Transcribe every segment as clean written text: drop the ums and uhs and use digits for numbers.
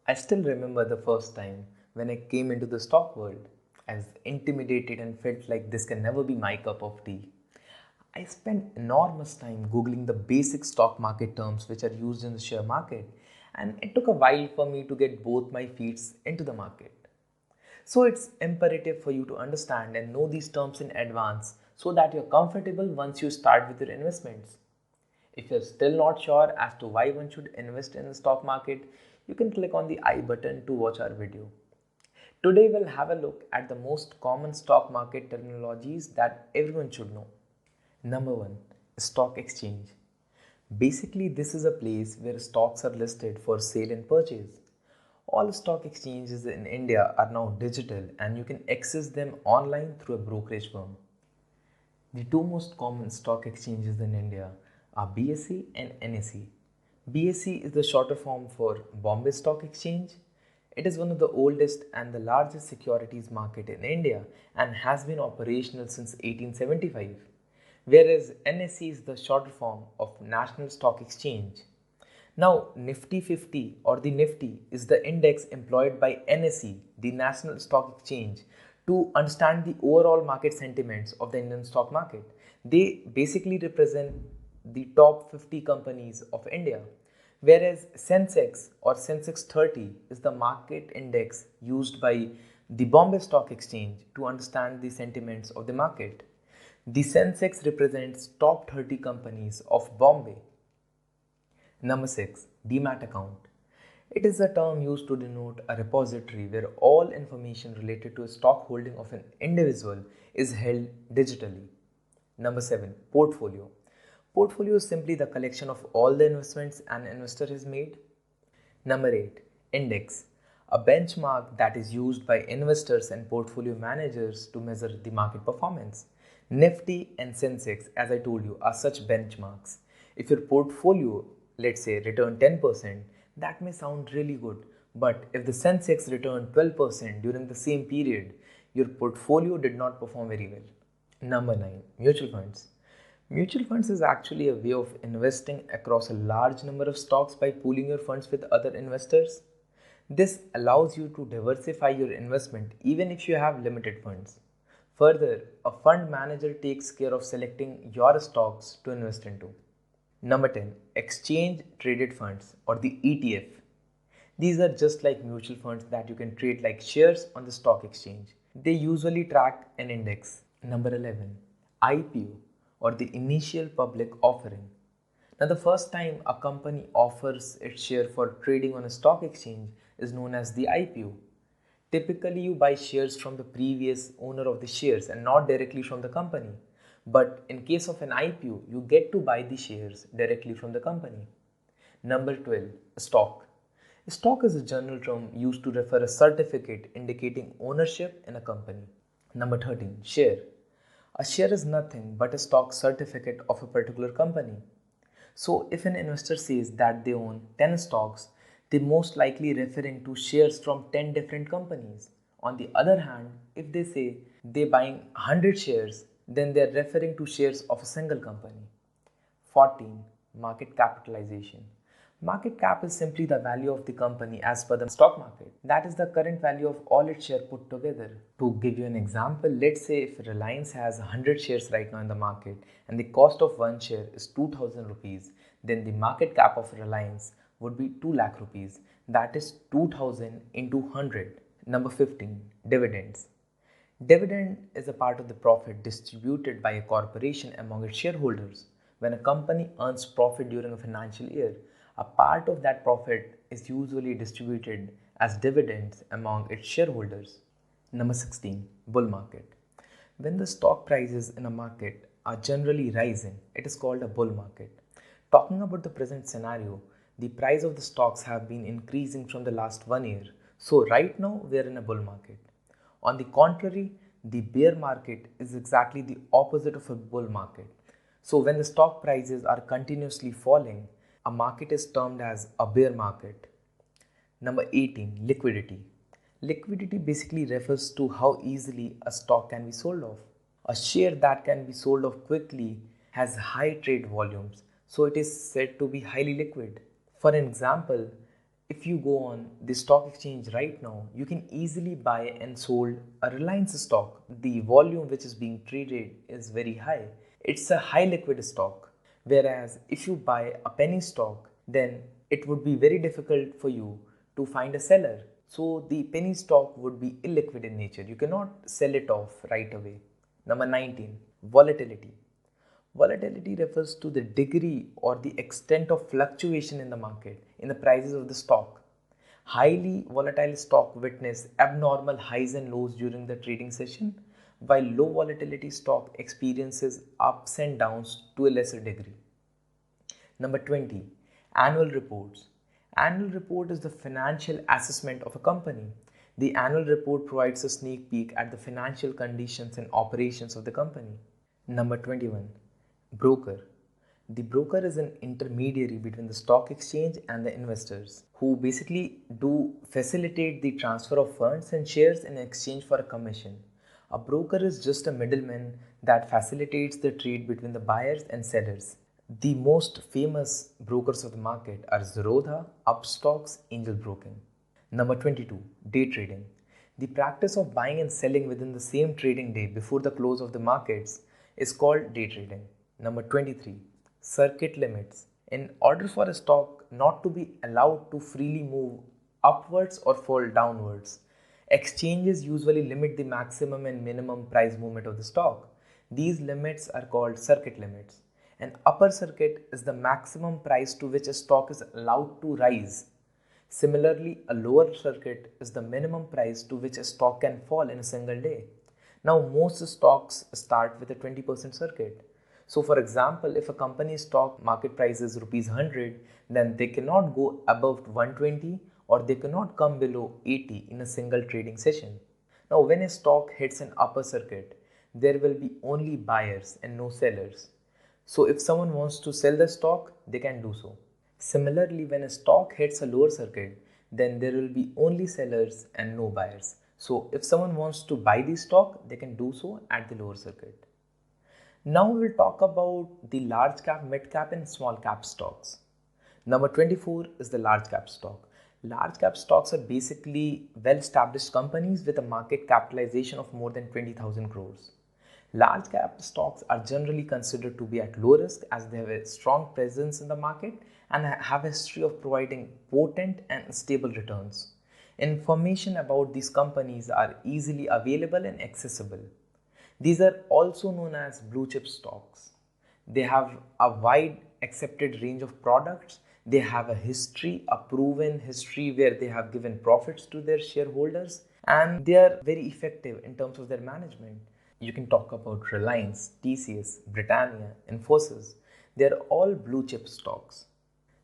I still remember the first time when I came into the stock world. I was intimidated and felt like this can never be my cup of tea. I spent enormous time googling the basic stock market terms which are used in the share market, and it took a while for me to get both my feet into the market. So it's imperative for you to understand and know these terms in advance so that you're comfortable once you start with your investments. If you're still not sure as to why one should invest in the stock market, you can click on the I button to watch our video. Today we'll have a look at the most common stock market terminologies that everyone should know. Number 1, stock exchange. Basically, this is a place where stocks are listed for sale and purchase. All stock exchanges in India are now digital and you can access them online through a brokerage firm. The two most common stock exchanges in India are BSE and NSE. BSE is the shorter form for Bombay Stock Exchange. It is one of the oldest and the largest securities market in India and has been operational since 1875, whereas NSE is the shorter form of National Stock Exchange. Now, Nifty 50 or the Nifty is the index employed by NSE, the National Stock Exchange, to understand the overall market sentiments of the Indian stock market. They basically represent the top 50 companies of India, whereas Sensex or Sensex 30 is the market index used by the Bombay Stock Exchange to understand the sentiments of the market. The Sensex represents top 30 companies of Bombay. Number 6. Demat account. It is a term used to denote a repository where all information related to a stock holding of an individual is held digitally. Number 7. Portfolio. Portfolio is simply the collection of all the investments an investor has made. Number 8. Index. A benchmark that is used by investors and portfolio managers to measure the market performance. Nifty and Sensex, as I told you, are such benchmarks. If your portfolio, let's say, returned 10%, that may sound really good. But if the Sensex returned 12% during the same period, your portfolio did not perform very well. Number 9. Mutual funds. Mutual funds is actually a way of investing across a large number of stocks by pooling your funds with other investors. This allows you to diversify your investment even if you have limited funds. Further, a fund manager takes care of selecting your stocks to invest into. Number 10. Exchange traded funds or the ETF. These are just like mutual funds that you can trade like shares on the stock exchange. They usually track an index. Number 11. IPO or the initial public offering. Now, the first time a company offers its share for trading on a stock exchange is known as the IPO. Typically, you buy shares from the previous owner of the shares and not directly from the company. But in case of an IPO, you get to buy the shares directly from the company. Number 12. Stock. Stock is a general term used to refer a certificate indicating ownership in a company. Number 13. Share. A share is nothing but a stock certificate of a particular company. So if an investor says that they own 10 stocks, they most likely referring to shares from 10 different companies. On the other hand, if they say they're buying 100 shares, then they're referring to shares of a single company. 14. Market capitalization. Market cap is simply the value of the company as per the stock market. That is the current value of all its shares put together. To give you an example, let's say if Reliance has 100 shares right now in the market and the cost of one share is 2000 rupees, then the market cap of Reliance would be 2 lakh rupees. That is 2000 into 100. Number 15. Dividends. Dividend is a part of the profit distributed by a corporation among its shareholders. When a company earns profit during a financial year, a part of that profit is usually distributed as dividends among its shareholders. Number 16. Bull market. When the stock prices in a market are generally rising, it is called a bull market. Talking about the present scenario, the price of the stocks have been increasing from the last 1 year. So right now we are in a bull market. On the contrary, the bear market is exactly the opposite of a bull market. So when the stock prices are continuously falling, a market is termed as a bear market. Number 18. Liquidity. Liquidity basically refers to how easily a stock can be sold off. A share that can be sold off quickly has high trade volumes, so it is said to be highly liquid. For example, If you go on the stock exchange right now, you can easily buy and sold a Reliance stock. The volume which is being traded is very high. It's a high liquid stock. Whereas if you buy a penny stock, then it would be very difficult for you to find a seller. So the penny stock would be illiquid in nature. You cannot sell it off right away. Number 19, volatility. Volatility refers to the degree or the extent of fluctuation in the market, in the prices of the stock. Highly volatile stock witness abnormal highs and lows during the trading session, while low volatility stock experiences ups and downs to a lesser degree. Number 20, annual reports. Annual report is the financial assessment of a company. The annual report provides a sneak peek at the financial conditions and operations of the company. Number 21, broker. The broker is an intermediary between the stock exchange and the investors who basically do facilitate the transfer of funds and shares in exchange for a commission. A broker is just a middleman that facilitates the trade between the buyers and sellers. The most famous brokers of the market are Zerodha, Upstocks, Angel Broking. Number 22, day trading. The practice of buying and selling within the same trading day before the close of the markets is called day trading. Number 23, circuit limits. In order for a stock not to be allowed to freely move upwards or fall downwards, exchanges usually limit the maximum and minimum price movement of the stock. These limits are called circuit limits. An upper circuit is the maximum price to which a stock is allowed to rise. Similarly, a lower circuit is the minimum price to which a stock can fall in a single day. Now, most stocks start with a 20% circuit. So, for example, if a company's stock market price is rupees 100, then they cannot go above 120 or they cannot come below 80 in a single trading session. Now, when a stock hits an upper circuit, there will be only buyers and no sellers. So, if someone wants to sell the stock, they can do so. Similarly, when a stock hits a lower circuit, then there will be only sellers and no buyers. So, if someone wants to buy the stock, they can do so at the lower circuit. Now we will talk about the large cap, mid cap and small cap stocks. Number 24 is the large cap stock. Large cap stocks are basically well established companies with a market capitalization of more than 20,000 crores. Large cap stocks are generally considered to be at low risk as they have a strong presence in the market and have a history of providing potent and stable returns. Information about these companies are easily available and accessible. These are also known as blue chip stocks. They have a wide accepted range of products. They have a history, a proven history where they have given profits to their shareholders, and they are very effective in terms of their management. You can talk about Reliance, TCS, Britannia, Infosys. They are all blue chip stocks.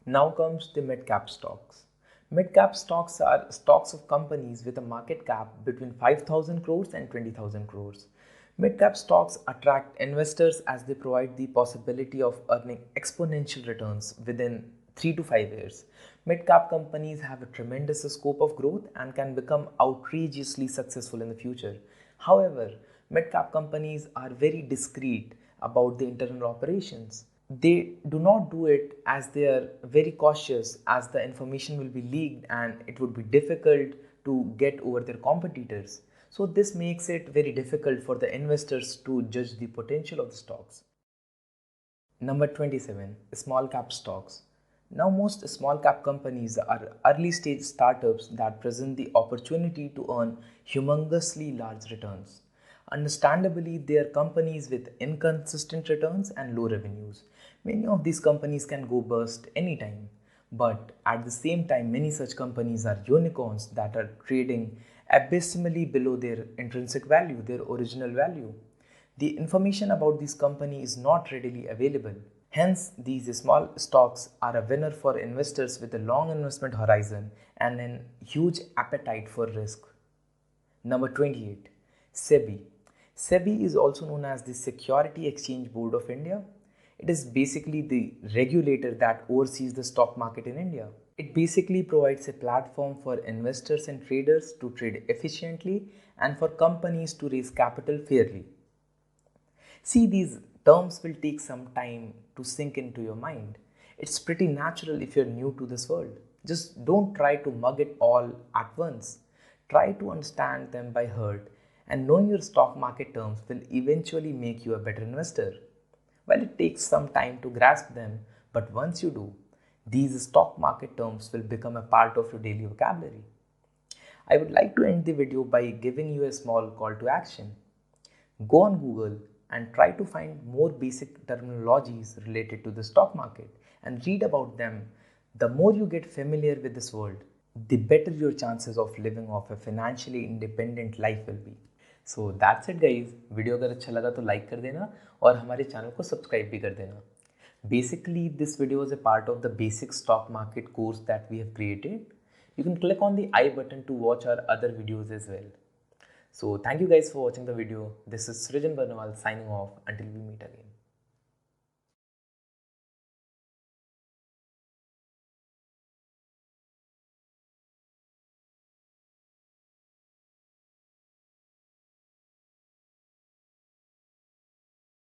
Now comes the mid cap stocks. Mid cap stocks are stocks of companies with a market cap between 5,000 crores and 20,000 crores. Mid-cap stocks attract investors as they provide the possibility of earning exponential returns within 3 to 5 years. Mid-cap companies have a tremendous scope of growth and can become outrageously successful in the future. However, mid-cap companies are very discreet about the internal operations. They do not do it as they are very cautious, as the information will be leaked and it would be difficult to get over their competitors. So this makes it very difficult for the investors to judge the potential of the stocks. Number 27, small cap stocks. Now most small cap companies are early stage startups that present the opportunity to earn humongously large returns. Understandably, they are companies with inconsistent returns and low revenues. Many of these companies can go bust anytime. But at the same time, many such companies are unicorns that are trading abysmally below their intrinsic value, their original value. The information about this company is not readily available. Hence, these small stocks are a winner for investors with a long investment horizon and a huge appetite for risk. Number 28, Sebi. Sebi is also known as the Security Exchange Board of India. It is basically the regulator that oversees the stock market in India. It basically provides a platform for investors and traders to trade efficiently and for companies to raise capital fairly. See, these terms will take some time to sink into your mind. It's pretty natural if you're new to this world. Just don't try to mug it all at once. Try to understand them by heart, and knowing your stock market terms will eventually make you a better investor. Well, it takes some time to grasp them, but once you do, these stock market terms will become a part of your daily vocabulary. I would like to end the video by giving you a small call to action. Go on Google and try to find more basic terminologies related to the stock market and read about them. The more you get familiar with this world, the better your chances of living off a financially independent life will be. So that's it guys. Video अगर अच्छा लगा तो like कर देना और हमारे channel को subscribe भी कर देना. Basically, this video is a part of the basic stock market course that we have created. You can click on the I button to watch our other videos as well. So thank you guys for watching the video. This is Srijan Barnwal signing off until we meet again.